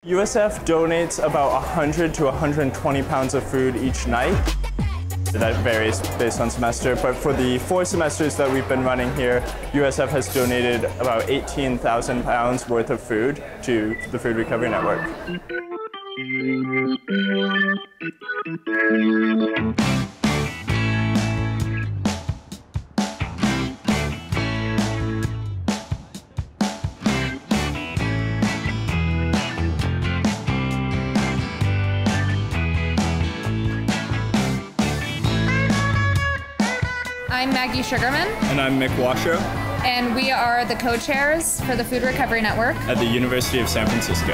USF donates about 100 to 120 pounds of food each night. That varies based on semester, but for the 4 semesters that we've been running here, USF has donated about 18,000 pounds worth of food to the Food Recovery Network. I'm Maggie Sugarman. And I'm Mick Washoe. And we are the co-chairs for the Food Recovery Network at the University of San Francisco.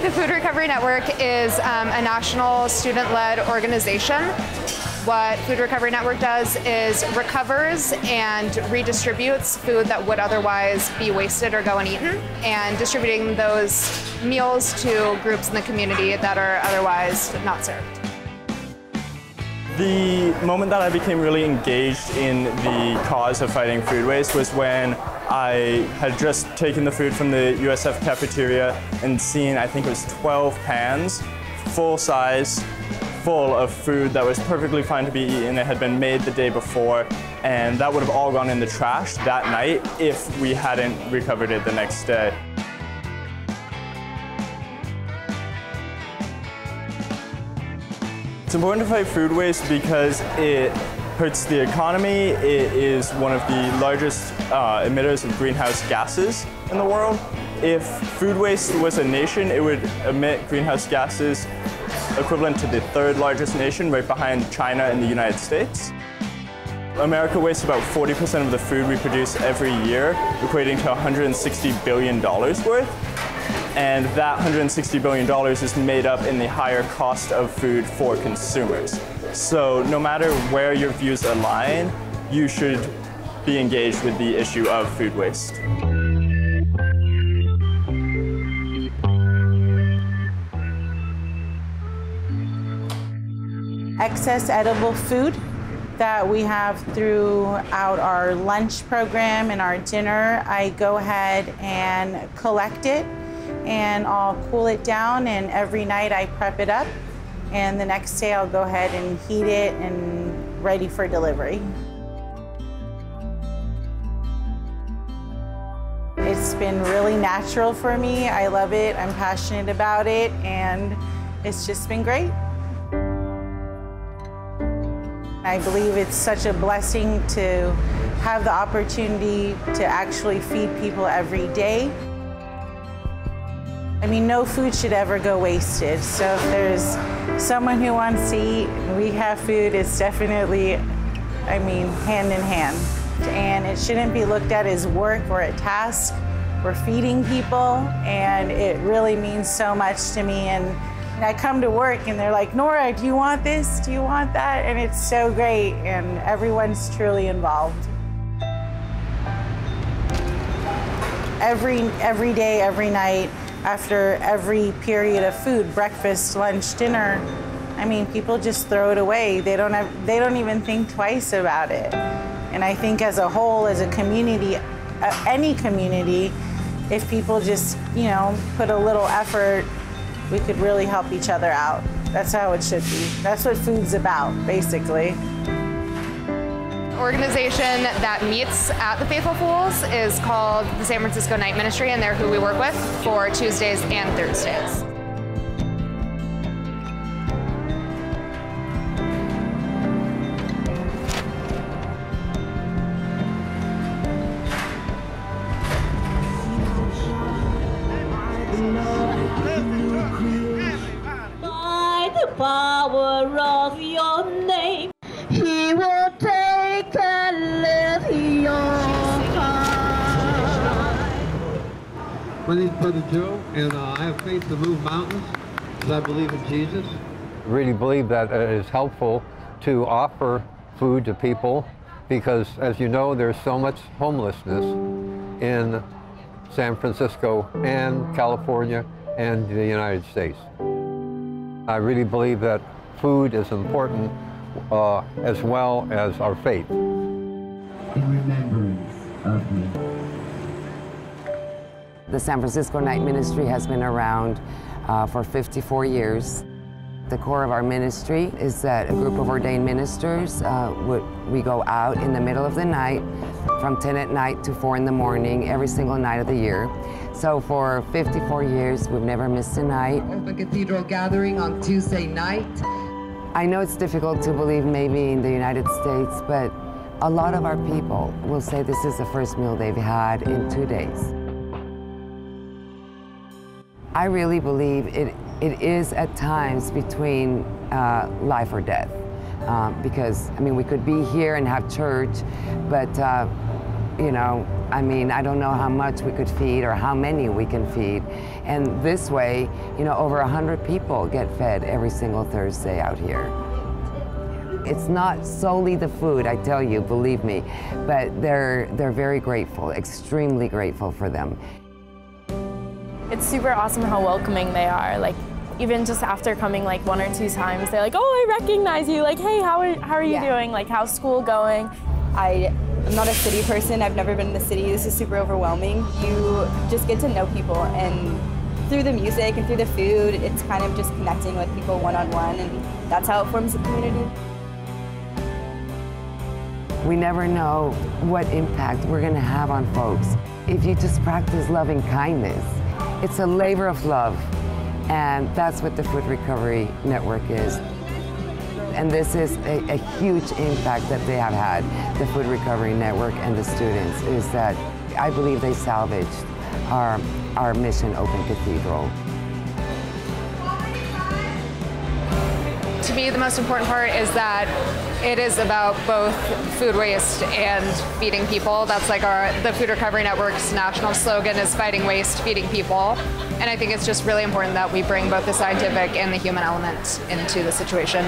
The Food Recovery Network is a national student-led organization. What Food Recovery Network does is recovers and redistributes food that would otherwise be wasted or go uneaten, and distributing those meals to groups in the community that are otherwise not served. The moment that I became really engaged in the cause of fighting food waste was when I had just taken the food from the USF cafeteria and seen, I think it was 12 pans, full size, full of food that was perfectly fine to be eaten. It had been made the day before, and that would have all gone in the trash that night if we hadn't recovered it the next day. It's important to fight food waste because it hurts the economy. It is one of the largest emitters of greenhouse gases in the world. If food waste was a nation, it would emit greenhouse gases equivalent to the 3rd largest nation, right behind China and the United States. America wastes about 40% of the food we produce every year, equating to $160 billion worth. And that $160 billion is made up in the higher cost of food for consumers. So no matter where your views align, you should be engaged with the issue of food waste. Excess edible food that we have throughout our lunch program and our dinner, I go ahead and collect it, and I'll cool it down, and every night I prep it up, and the next day I'll go ahead and heat it and ready for delivery. It's been really natural for me. I love it, I'm passionate about it, and it's just been great. I believe it's such a blessing to have the opportunity to actually feed people every day. I mean, no food should ever go wasted. So if there's someone who wants to eat and we have food, it's definitely, I mean, hand in hand. And it shouldn't be looked at as work or a task. We're feeding people, and it really means so much to me. And I come to work and they're like, Nora, do you want this? Do you want that? And it's so great, and everyone's truly involved. Every day, every night, after every period of food, breakfast, lunch, dinner, I mean, people just throw it away. They don't even think twice about it. And I think as a whole, as a community, any community, if people just, you know, put a little effort, we could really help each other out. That's how it should be. That's what food's about, basically. The organization that meets at the Faithful Fools is called the San Francisco Night Ministry, and they're who we work with for Tuesdays and Thursdays. By the power of your name, He will take and lift your heart. My name is Brother Joe, and I have faith to move mountains because I believe in Jesus. I really believe that it is helpful to offer food to people because, as you know, there's so much homelessness in San Francisco and California and the United States. I really believe that food is important as well as our faith. In remembrance of me. The San Francisco Night Ministry has been around for 54 years. The core of our ministry is that a group of ordained ministers, we go out in the middle of the night from 10 at night to 4 in the morning every single night of the year. So for 54 years, we've never missed a night. Open Cathedral gathering on Tuesday night. I know it's difficult to believe maybe in the United States, but a lot of our people will say this is the first meal they've had in 2 days. I really believe it is at times between life or death. Because, I mean, we could be here and have church, but, you know, I mean, I don't know how much we could feed or how many we can feed. And this way, you know, over 100 people get fed every single Thursday out here. It's not solely the food, I tell you, believe me, but they're very grateful, extremely grateful for them. It's super awesome how welcoming they are. Like, even just after coming like 1 or 2 times, they're like, oh, I recognize you. Like, hey, how are you doing? Like, how's school going? I'm not a city person. I've never been in the city. This is super overwhelming. You just get to know people, and through the music and through the food, it's kind of just connecting with people one-on-one, and that's how it forms a community. We never know what impact we're going to have on folks if you just practice loving kindness. It's a labor of love, and that's what the Food Recovery Network is. And this is a huge impact that they have had, the Food Recovery Network and the students, is that I believe they salvaged our mission, Open Cathedral. To me, the most important part is that it is about both food waste and feeding people. That's like the Food Recovery Network's national slogan is fighting waste, feeding people. And I think it's just really important that we bring both the scientific and the human element into the situation.